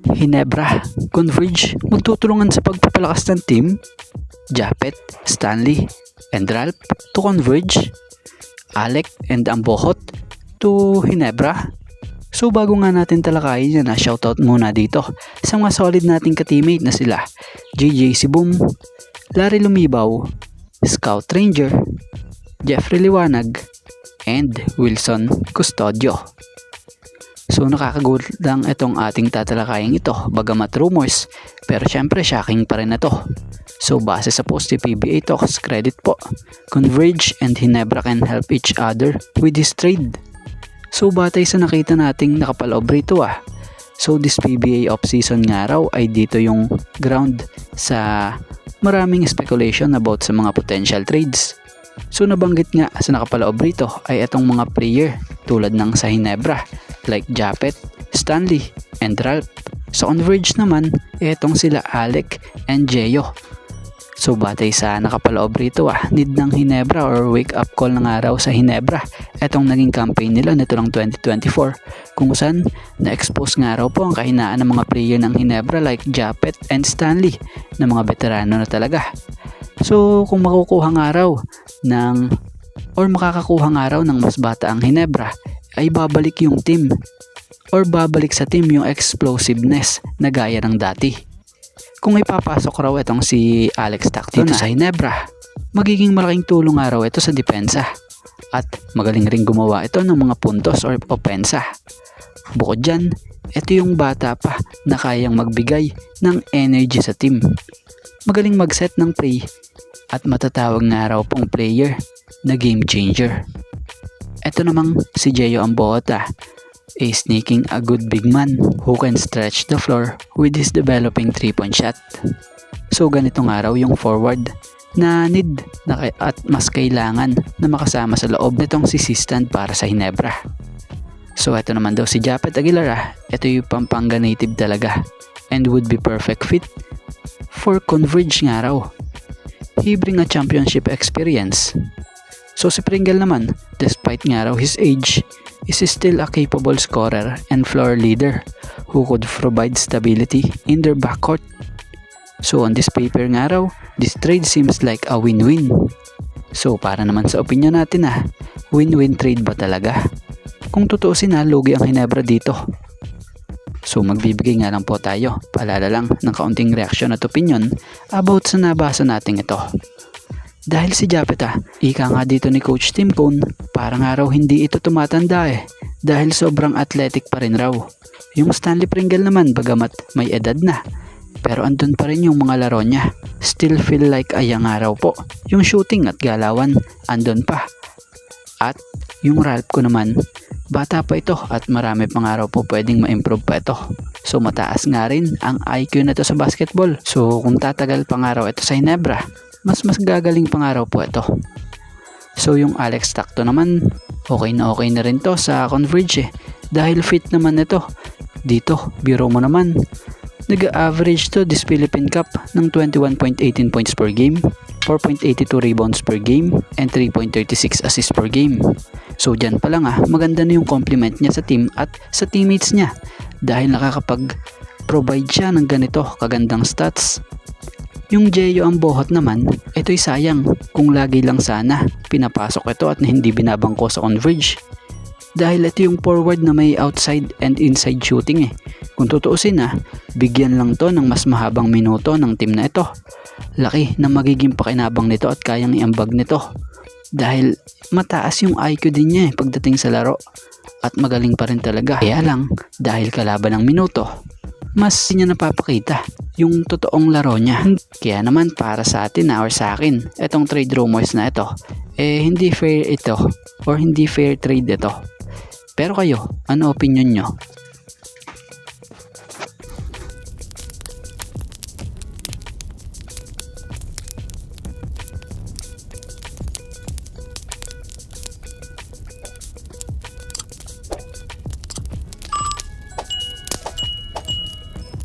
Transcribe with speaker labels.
Speaker 1: Hinebra, Converge magtutulungan sa pagpapalakas ng team. Japet, Stanley, and Ralph to Converge. Alec and Ambohot to Hinebra. So bago nga natin talakayin yan, shoutout muna dito sa mga solid nating ka-teammate na sila JJ Sibum, Larry Lumibaw, Scout Ranger, Jeffrey Liwanag, and Wilson Custodio. So nakakagulang itong ating tatalakayin ito bagamat rumors, pero syempre shocking pa rin na to. So base sa post ni PBA Talks, credit po, Converge and Hinebra can help each other with this trade. So batay sa nakita nating nakapaloob rito So this PBA off-season nga raw ay dito yung ground sa maraming speculation about sa mga potential trades. So nabanggit nga sa nakapaloob rito ay itong mga player tulad ng sa Hinebra like Japet, Stanley, and Ralph. Sa Converge naman, itong sila Alec and Jeyo. So batay sa nakapaloob rito need ng Hinebra or wake up call na nga raw sa Hinebra etong naging campaign nila nito lang 2024 kung saan na-expose nga raw po ang kahinaan ng mga player ng Hinebra like Japet and Stanley na mga veterano na talaga. So kung makakakuha nga raw ng mas bata ang Hinebra ay babalik yung team or babalik sa team yung explosiveness na gaya ng dati. Kung ipapasok raw itong si Alex Tack dito sa Hinebra, magiging malaking tulong nga raw ito sa depensa at magaling ring gumawa ito ng mga puntos or opensa. Bukod dyan, ito yung bata pa na kayang magbigay ng energy sa team. Magaling mag-set ng play at matatawag nga raw pong player na game changer. Ito namang si Jeyo Ambohot sneaking a good big man who can stretch the floor with his developing 3-point shot. So ganito nga raw yung forward na need at mas kailangan na makasama sa loob nitong si Sistan para sa Hinebra. So ito naman daw si Japet Aguilar ito yung Pampanga native talaga and would be perfect fit for Converge nga raw. He bring a championship experience. So si Pringle naman, despite nga raw his age, is still a capable scorer and floor leader who could provide stability in their backcourt. So on this paper nga raw, this trade seems like a win-win. So para naman sa opinion natin win-win trade ba talaga? Kung tutuusin lugi ang Hinebra dito. So magbibigay nga lang po tayo, paalala lang ng kaunting reaction at opinion about sa nabasa natin ito. Dahil si Japet ika nga dito ni Coach Tim Cone, parang nga raw hindi ito tumatanda dahil sobrang athletic pa rin raw. Yung Stanley Pringle naman bagamat may edad na, pero andun pa rin yung mga laro niya. Still feel like a young nga raw po. Yung shooting at galawan andun pa. At yung Ralph ko naman, bata pa ito at marami pang araw po pwedeng ma-improve pa ito. So mataas nga rin ang IQ na ito sa basketball. So kung tatagal pang araw ito sa Hinebra, mas gagaling pang araw po ito. So yung Alex Tack naman, okay na rin to sa Converge dahil fit naman ito. Dito, biro mo naman, nag-average to this Philippine Cup ng 21.18 points per game, 4.82 rebounds per game, and 3.36 assists per game. So dyan pa lang maganda na yung compliment niya sa team at sa teammates niya dahil nakakapag-provide siya ng ganito kagandang stats. Yung Jeyo Ambohot naman, ito'y sayang kung lagi lang sana pinapasok ito at hindi binabangko sa Converge. Dahil ito yung forward na may outside and inside shooting Kung tutuusin bigyan lang to ng mas mahabang minuto ng team na ito. Laki na magiging pakinabang nito at kayang iambag nito. Dahil mataas yung IQ din niya pagdating sa laro. At magaling pa rin talaga. Kaya lang, dahil kalaban ng minuto, mas niya napapakita yung totoong laro niya. Kaya naman para sa atin or sa akin, itong trade rumors na ito, hindi fair ito or hindi fair trade ito. Pero kayo, ano opinion nyo?